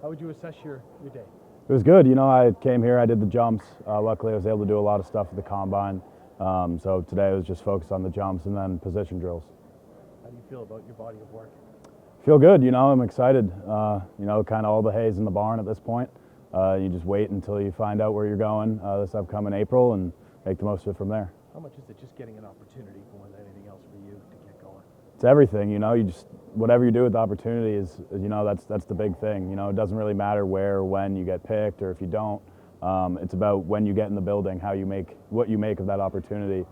How would you assess your day? It was good. I came here, I did the jumps. Luckily, I was able to do a lot of stuff at the combine. So today was just focused on the jumps and then position drills. How do you feel about your body of work? Feel good. I'm excited. Kind of all the hay's in the barn at this point. You just wait until you find out where you're going this upcoming April and make the most of it from there. How much is it just getting an opportunity more than anything else for you to get going? It's everything. You just whatever you do with the opportunity is that's the big thing. It doesn't really matter where or when you get picked or if you don't. It's about when you get in the building, what you make of that opportunity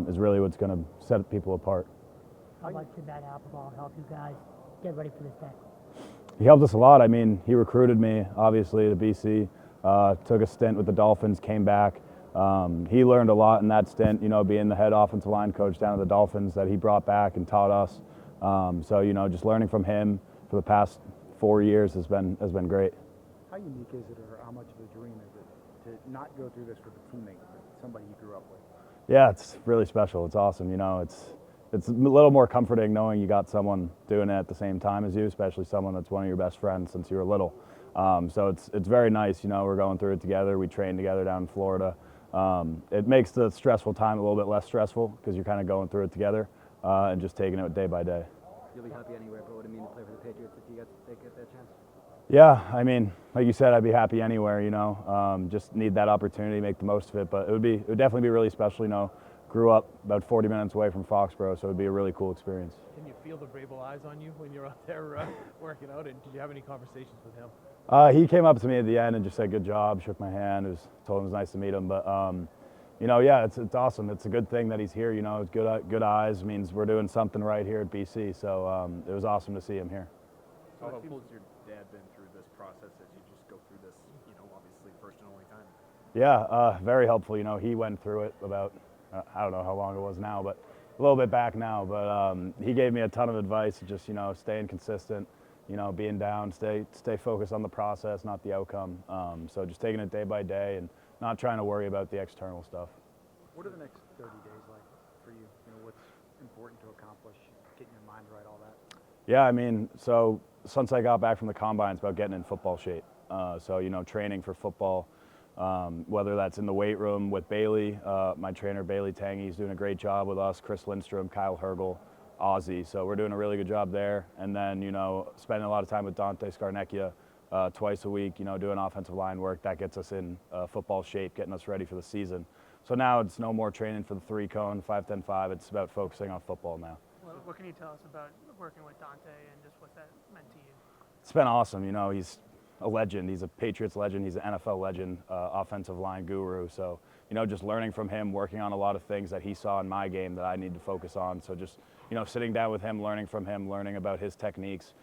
is really what's going to set people apart. How much did Matt Appleball help you guys get ready for this day? He helped us a lot. I mean, he recruited me, obviously, to BC, took a stint with the Dolphins, came back. He learned a lot in that stint, being the head offensive line coach down at the Dolphins that he brought back and taught us. So, just learning from him for the past 4 years has been great. How unique is it, or how much of a dream is it to not go through this with a teammate, but somebody you grew up with? Yeah, it's really special. It's awesome. It's a little more comforting knowing you got someone doing it at the same time as you, especially someone that's one of your best friends since you were little. So it's very nice. We're going through it together. We train together down in Florida. It makes the stressful time a little bit less stressful because you're kind of going through it together and just taking it day by day. You'll be happy anywhere, but what would it mean to play for the Patriots if they get that chance? Yeah, I mean, like you said, I'd be happy anywhere. Just need that opportunity, make the most of it. But it would definitely be really special. Grew up about 40 minutes away from Foxborough, so it would be a really cool experience. Can you feel the Vrabel eyes on you when you're out there working out? And did you have any conversations with him? He came up to me at the end and just said, "Good job," shook my hand. Told him it was nice to meet him. But yeah, it's awesome. It's a good thing that he's here. It's good eyes means we're doing something right here at BC. So it was awesome to see him here. How helpful has your dad been through this process as you just go through this, obviously first and only time? Yeah, very helpful. He went through it about, I don't know how long it was now, but a little bit back now. But he gave me a ton of advice, just, staying consistent, being down, stay focused on the process, not the outcome. So just taking it day by day and not trying to worry about the external stuff. What are the next 30 days like for you? What's important to accomplish, getting your mind right, all that? Yeah, I mean, so since I got back from the combine, it's about getting in football shape. So, training for football, whether that's in the weight room with Bailey, my trainer Bailey Tangy, he's doing a great job with us, Chris Lindstrom, Kyle Hergel, Ozzy. So we're doing a really good job there. And then, spending a lot of time with Dante Scarnecchia twice a week, doing offensive line work. That gets us in football shape, getting us ready for the season. So now it's no more training for the 3-cone, 5-10-5. It's about focusing on football now. What can you tell us about working with Dante and just what that meant to you? It's been awesome. He's a legend. He's a Patriots legend. He's an NFL legend, offensive line guru. So, just learning from him, working on a lot of things that he saw in my game that I need to focus on. So just, sitting down with him, learning from him, learning about his techniques,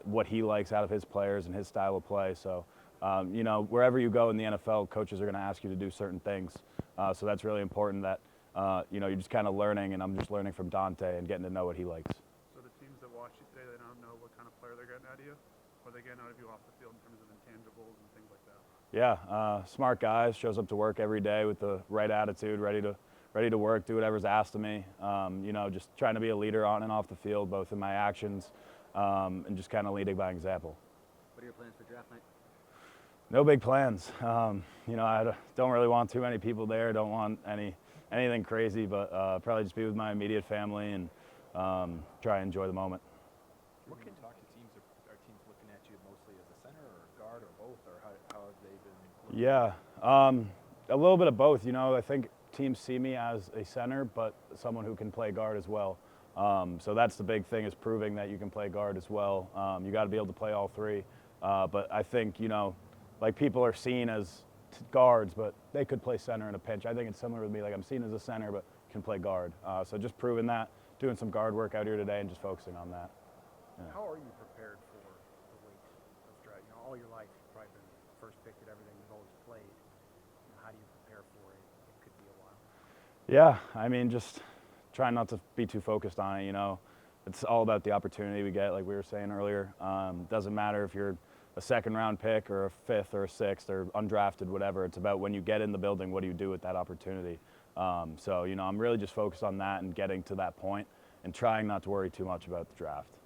what he likes out of his players and his style of play. So, wherever you go in the NFL, coaches are going to ask you to do certain things. So that's really important that, you're just kind of learning, and I'm just learning from Dante and getting to know what he likes. So the teams that watch you today, they don't know what kind of player they're getting out of you? What are they getting out of you off the field in terms of intangibles and things like that? Yeah, smart guys, shows up to work every day with the right attitude, ready to work, do whatever's asked of me. Just trying to be a leader on and off the field, both in my actions and just kind of leading by example. What are your plans for draft night? No big plans. I don't really want too many people there. Don't want anything crazy, but probably just be with my immediate family and try and enjoy the moment. What can you talk to teams? Are teams looking at you mostly as a center or a guard or both, or how have they been? Yeah, a little bit of both. I think teams see me as a center, but someone who can play guard as well. So that's the big thing, is proving that you can play guard as well. You got to be able to play all three. But I think, like people are seen as guards, but they could play center in a pinch. I think it's similar with me. Like I'm seen as a center, but can play guard. So just proving that, doing some guard work out here today and just focusing on that. Yeah. How are you prepared for the weight of draft? All your life you've probably been first picked at everything you've always played. How do you prepare for it? It could be a while. Yeah, I mean, just trying not to be too focused on it. It's all about the opportunity we get, like we were saying earlier. Doesn't matter if you're a second-round pick or a fifth or a sixth or undrafted, whatever. It's about when you get in the building, what do you do with that opportunity? So, I'm really just focused on that and getting to that point and trying not to worry too much about the draft.